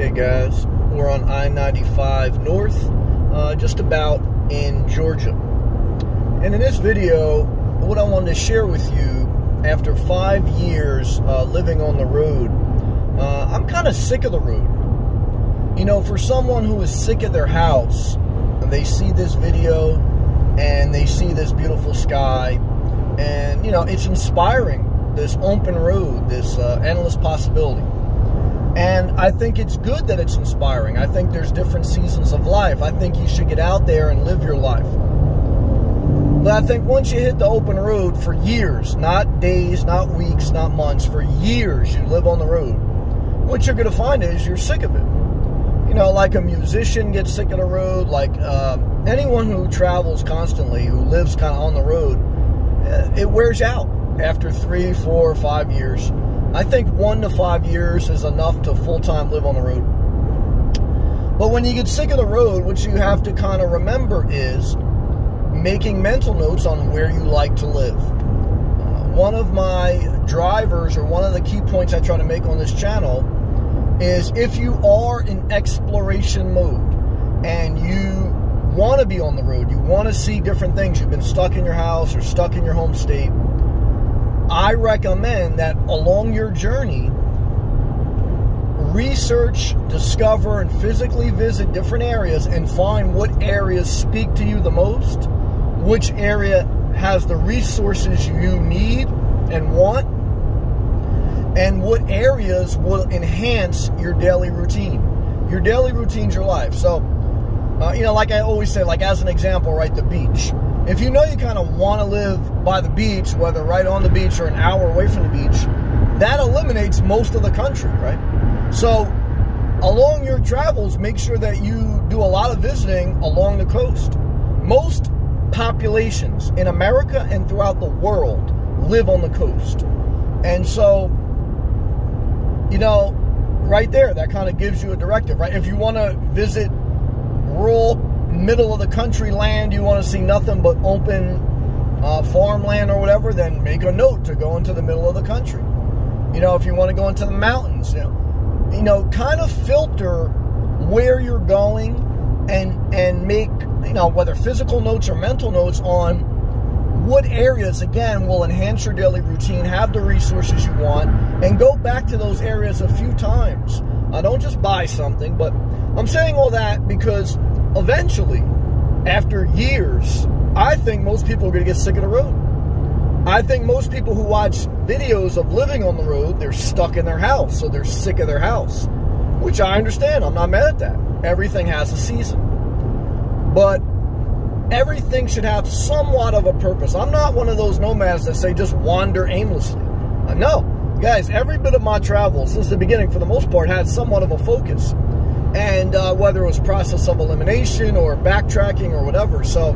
Hey guys, we're on I-95 North, just about in Georgia. And in this video, what I wanted to share with you, after 5 years living on the road, I'm kind of sick of the road. You know, for someone who is sick of their house, they see this video and they see this beautiful sky, and you know, it's inspiring, this open road, this endless possibility. And I think it's good that it's inspiring. I think there's different seasons of life. I think you should get out there and live your life. But I think once you hit the open road for years, not days, not weeks, not months, for years you live on the road, what you're going to find is you're sick of it. You know, like a musician gets sick of the road, like anyone who travels constantly, who lives kind of on the road, it wears out after 3, 4, 5 years. I think 1 to 5 years is enough to full-time live on the road. But when you get sick of the road, what you have to kind of remember is making mental notes on where you like to live. One of my drivers, or one of the key points I try to make on this channel, is if you are in exploration mode and you want to be on the road, you want to see different things, you've been stuck in your house or stuck in your home state, I recommend that along your journey, research, discover, and physically visit different areas and find what areas speak to you the most, which area has the resources you need and want, and what areas will enhance your daily routine. Your daily routine's your life. So, you know, like I always say, like as an example, right, the beach. If you know you kind of want to live by the beach, whether right on the beach or an hour away from the beach, that eliminates most of the country, right? So along your travels, make sure that you do a lot of visiting along the coast. Most populations in America and throughout the world live on the coast. And so, you know, right there, that kind of gives you a directive, right? If you want to visit rural, middle of the country land, you want to see nothing but open farmland or whatever, then make a note to go into the middle of the country. You know, if you want to go into the mountains, you know, kind of filter where you're going and make, you know, whether physical notes or mental notes on what areas, again, will enhance your daily routine, have the resources you want, and go back to those areas a few times. Don't just buy something, but I'm saying all that because eventually, after years, I think most people are going to get sick of the road. I think most people who watch videos of living on the road, they're stuck in their house, so they're sick of their house, which I understand. I'm not mad at that. Everything has a season. But everything should have somewhat of a purpose. I'm not one of those nomads that say just wander aimlessly. No. Guys, every bit of my travel since the beginning, for the most part, had somewhat of a focus. And whether it was process of elimination or backtracking or whatever. So,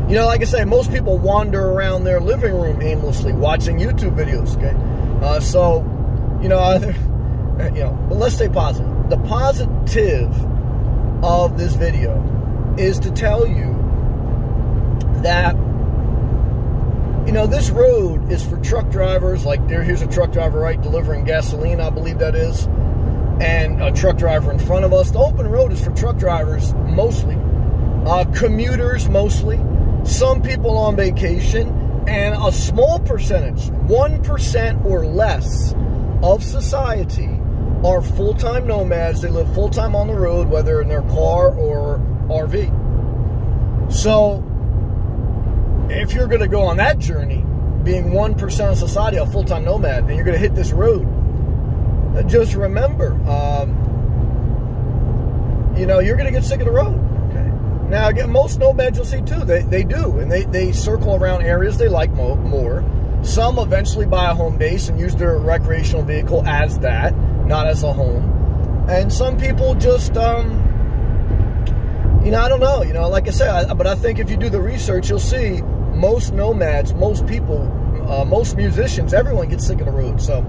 you know, like I say, most people wander around their living room aimlessly watching YouTube videos, okay? So, you know, but let's stay positive. The positive of this video is to tell you that, you know, this road is for truck drivers. Like, here's a truck driver, right, delivering gasoline, I believe that is. And a truck driver in front of us. The open road is for truck drivers mostly, commuters mostly, some people on vacation, and a small percentage, 1% or less of society are full-time nomads. They live full-time on the road, whether in their car or RV. So if you're going to go on that journey, being 1% of society, a full-time nomad, and you're going to hit this road, just remember, you know, you're going to get sick of the road. Okay. Now, again, most nomads you'll see too, they do, and they circle around areas they like more. Some eventually buy a home base and use their recreational vehicle as that, not as a home. And some people just, you know, I don't know, you know, like I said, but I think if you do the research, you'll see most nomads, most people, most musicians, everyone gets sick of the road. So,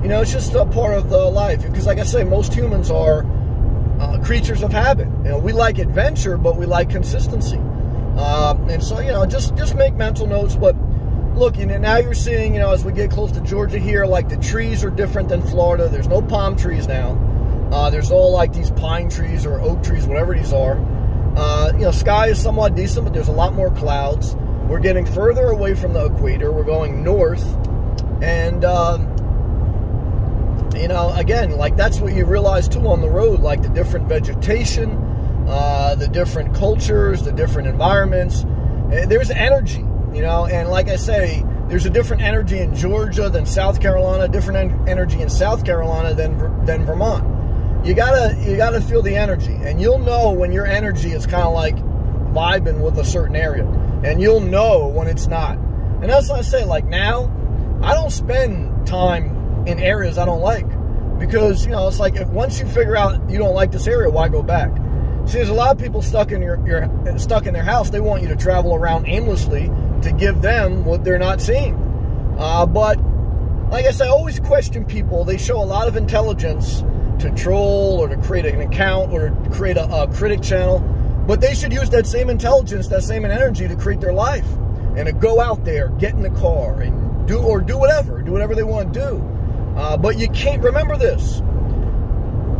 you know, it's just a part of the life. Because like I say, most humans are creatures of habit. You know, we like adventure, but we like consistency. And so, you know, just make mental notes. But look, you know, now you're seeing, you know, as we get close to Georgia here, like the trees are different than Florida. There's no palm trees now. There's all like these pine trees or oak trees, whatever these are. You know, sky is somewhat decent, but there's a lot more clouds. We're getting further away from the equator. We're going north. And, you know, again, like that's what you realize too on the road, like the different vegetation, the different cultures, the different environments. There's energy, you know, and like I say, there's a different energy in Georgia than South Carolina, different energy in South Carolina than Vermont. You gotta feel the energy, and you'll know when your energy is kind of like vibing with a certain area, and you'll know when it's not. And that's what I say, like now, I don't spend time in areas I don't like, because, you know, it's like once you figure out you don't like this area, why go back? See, there's a lot of people stuck in stuck in their house. They want you to travel around aimlessly to give them what they're not seeing. But like I said, I always question people. They show a lot of intelligence to troll or to create an account or to create a critic channel, but they should use that same intelligence, that same energy to create their life and to go out there, get in the car and do whatever they want to do. But you can't, remember this,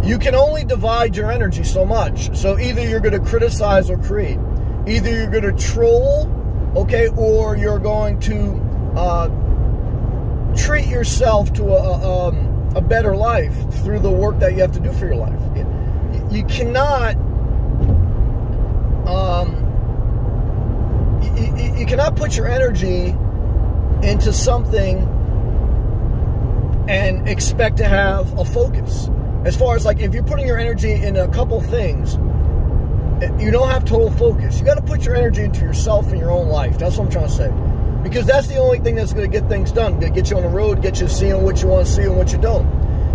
you can only divide your energy so much. So either you're going to criticize or create, either you're going to troll, okay, or you're going to treat yourself to a better life through the work that you have to do for your life. You cannot you cannot put your energy into something and expect to have a focus. As far as like if you're putting your energy in a couple things, you don't have total focus. You got to put your energy into yourself and your own life. That's what I'm trying to say. Because that's the only thing that's going to get things done. To get you on the road, get you seeing what you want to see and what you don't.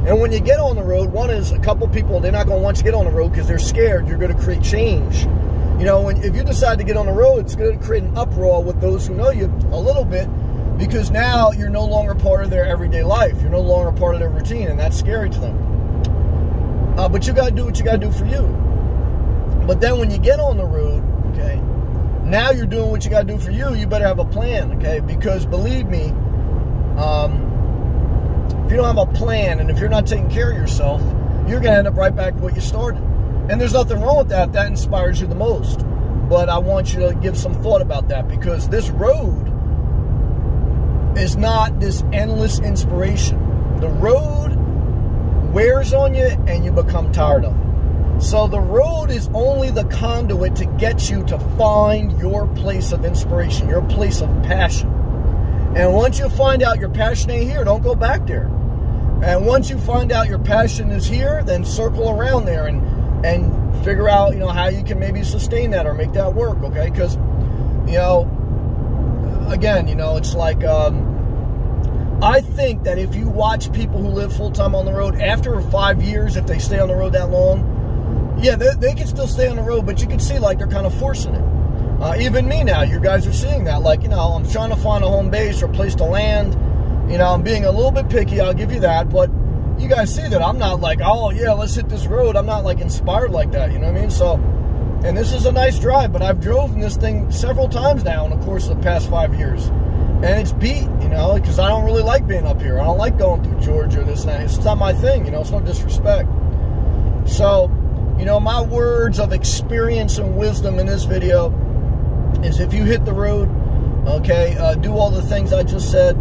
And when you get on the road, one is a couple people, they're not going to want you to get on the road because they're scared you're going to create change. You know, if you decide to get on the road, it's going to create an uproar with those who know you a little bit, because now you're no longer part of their everyday life. You're no longer part of their routine, and that's scary to them. But you got to do what you got to do for you. But then when you get on the road, okay, now you're doing what you got to do for you. You better have a plan, okay? Because believe me, if you don't have a plan and if you're not taking care of yourself, you're going to end up right back where you started. And there's nothing wrong with that. That inspires you the most. But I want you to give some thought about that, because this road is not this endless inspiration. The road wears on you and you become tired of it. So the road is only the conduit to get you to find your place of inspiration, your place of passion. And once you find out your passion ain't here, don't go back there. And once you find out your passion is here, then circle around there and figure out, you know, how you can maybe sustain that or make that work, okay? Because, you know, again, you know, it's like, I think that if you watch people who live full-time on the road, after 5 years, if they stay on the road that long, yeah, they can still stay on the road, but you can see like they're kind of forcing it. Even me now, you guys are seeing that. Like, you know, I'm trying to find a home base or a place to land. You know, I'm being a little bit picky, I'll give you that, but you guys see that I'm not like, oh yeah, let's hit this road. I'm not like inspired like that, you know what I mean? So, and this is a nice drive, but I've driven this thing several times now in the course of the past 5 years. And it's beat, you know, because I don't really like being up here. I don't like going through Georgia, this and that. It's not my thing, you know, it's no disrespect. So, you know, my words of experience and wisdom in this video is, if you hit the road, okay, do all the things I just said,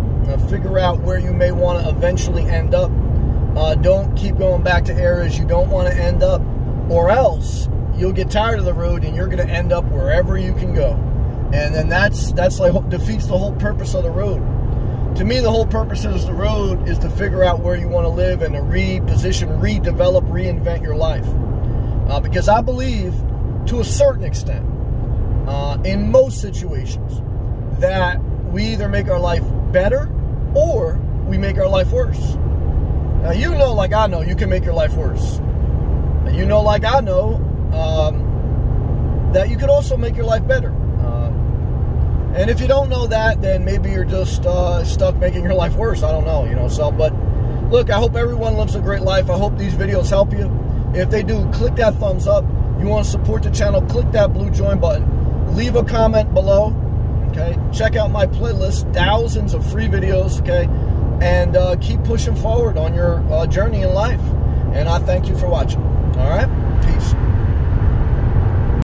figure out where you may want to eventually end up. Don't keep going back to areas you don't want to end up, or else you'll get tired of the road and you're going to end up wherever you can go. And then that's like defeats the whole purpose of the road. To me, the whole purpose of the road is to figure out where you want to live and to reposition, redevelop, reinvent your life. Because I believe, to a certain extent, in most situations, that we either make our life better or we make our life worse. Now, you know, like I know, you can make your life worse. And you know, like I know, that you could also make your life better. And if you don't know that, then maybe you're just stuck making your life worse. I don't know, you know. So, but look, I hope everyone lives a great life. I hope these videos help you. If they do, click that thumbs up. You want to support the channel, click that blue join button. Leave a comment below, okay? Check out my playlist, thousands of free videos, okay? And keep pushing forward on your journey in life. And I thank you for watching. All right? Peace.